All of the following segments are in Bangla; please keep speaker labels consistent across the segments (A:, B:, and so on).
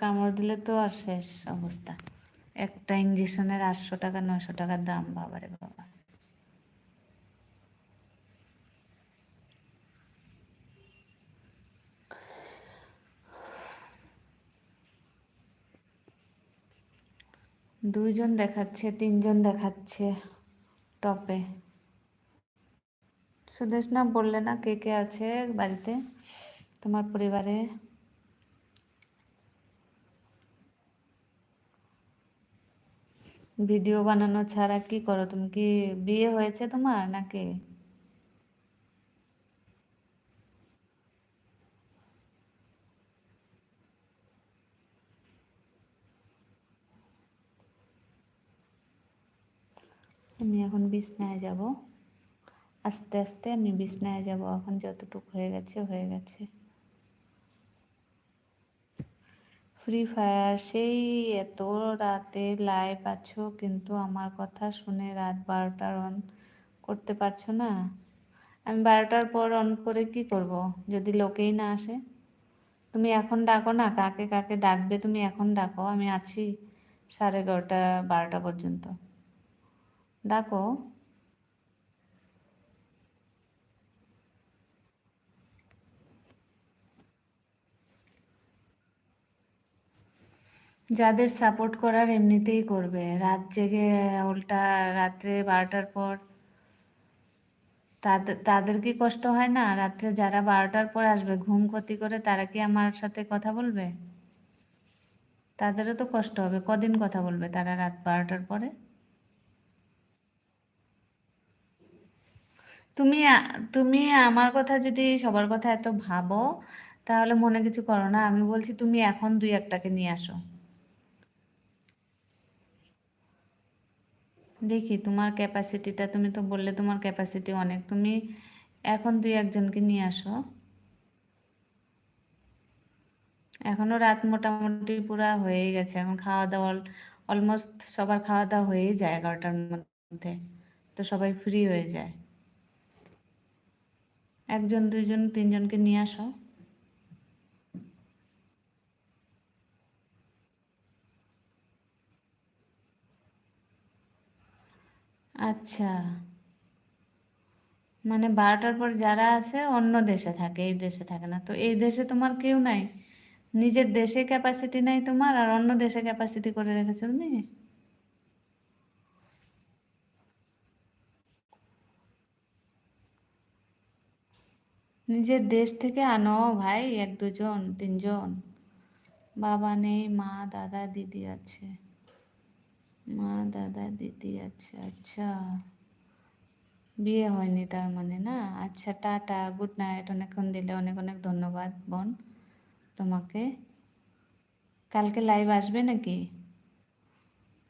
A: কামড় দিলে তো আর শেষ অবস্থা। একটা ইঞ্জেকশনের 800 টাকা 900 টাকার দাম, বাবারে বাবা। দুইজন দেখাচ্ছে, তিনজন দেখাচ্ছে টপে। সুদেশ না বললে না কে কে আছে বাড়িতে তোমার পরিবারে? ভিডিও বানানো ছাড়া কি করো তুমি? কি বিয়ে হয়েছে তোমার নাকি? আমি এখন বিছনায় যাব, আস্তে আস্তে আমি বিছনায় যাব। এখন যতটুকু হয়ে গেছে হয়ে গেছে। ফ্রি ফায়ার সেই এত রাতে লাইভ আছো, কিন্তু আমার কথা শুনে রাত 12টার অন করতে পারছো না? আমি 12টার পর অন করে কি করব যদি লোকেই না আসে? তুমি এখন ডাকো না, কাকে কাকে ডাকবে তুমি এখন ডাকো, আমি আছি 11:30 12টা পর্যন্ত। ডাকো। যাদের সাপোর্ট করার এমনিতেই করবে, রাত জেগে উল্টা রাত্রে 12টার পর। তাদের কি কষ্ট হয় না? রাত্রে যারা 12টার পর আসবে ঘুম ক্ষতি করে, তারা কি আমার সাথে কথা বলবে? তাদেরও তো কষ্ট হবে। কদিন কথা বলবে তারা রাত 12টার পরে? তুমি তুমি আমার কথা যদি সবার কথা এত ভাবো, তাহলে মনে কিছু করো না। আমি বলছি তুমি এখন দুই একটাকে নিয়ে আসো, দেখি তোমার ক্যাপাসিটিটা। তুমি তো বললে তোমার ক্যাপাসিটি অনেক, তুমি এখন দুই একজনকে নিয়ে আসো। এখনো রাত মোটামুটি পুরা হয়েই গেছে, এখন খাওয়া দাওয়া অলমোস্ট সবার খাওয়া দাওয়া হয়েই যায় 11টার মধ্যে, তো সবাই ফ্রি হয়ে যায়। একজন দুইজন তিনজনকে নিয়ে আসো। আচ্ছা, মানে 12টার পর যারা আছে অন্য দেশে থাকে, এই দেশে থাকে না? তো এই দেশে তোমার কেউ নাই? নিজের দেশে ক্যাপাসিটি নাই তোমার, আর অন্য দেশে ক্যাপাসিটি করে রেখেছো তুমি? নিজের দেশ থেকে আনো ভাই, এক দুজন তিনজন। বাবা নেই, মা দাদা দিদি আছে। মা দাদা দিদি আছে, আচ্ছা। বিয়ে হয়নি তার মানে না? আচ্ছা, টাটা, গুড নাইট। অনেকক্ষণ দিলে, অনেক অনেক ধন্যবাদ বোন তোমাকে। কালকে লাইভ আসবে নাকি?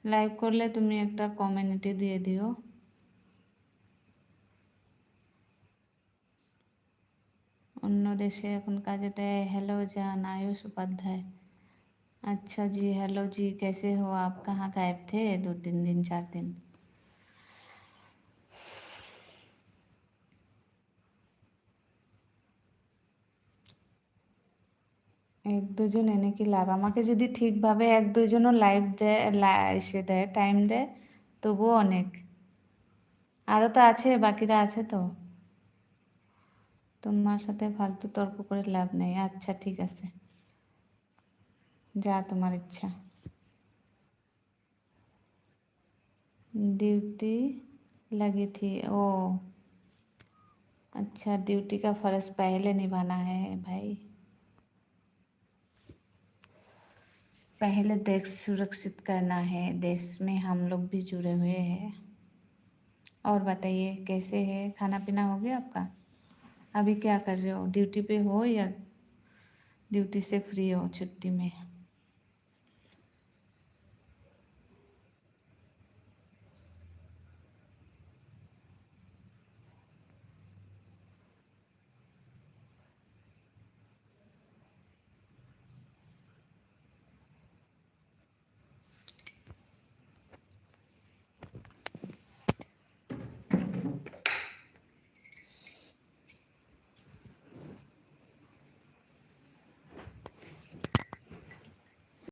A: লাইভ করলে তুমি একটা কমিউনিটি দিয়ে দিও। অন্য দেশে এখন কাজে দেয়। हेलो जान, आयुष उपाध्याय। अच्छा जी, हेलो जी, कैसे हो आप? कहाँ गायब थे 2 3 दिन 4 दिन? এক দুজন এনে কি লাভ? আমাকে যদি ঠিকভাবে এক দুজনও লাইভ দেয়, এসে দেয়, টাইম দেয়, তবুও অনেক। আরও তো আছে, বাকিরা আছে তো। তোমার সাথে ফালতু তর্ক করে লাভ নেই। আচ্ছা ঠিক আছে, যা তোমার ইচ্ছা। ड्यूटी लगी थी ओ? अच्छा, ड्यूटी का फर्ज पहले निभाना है भाई। पहले देश सुरक्षित करना है, देश में हम लोग भी जुड़े हुए हैं। और बताइए कैसे है? खाना पीना हो गया आपका? अभी क्या कर रहे हो? ड्यूटी पे हो या ड्यूटी से फ्री हो, छुट्टी में?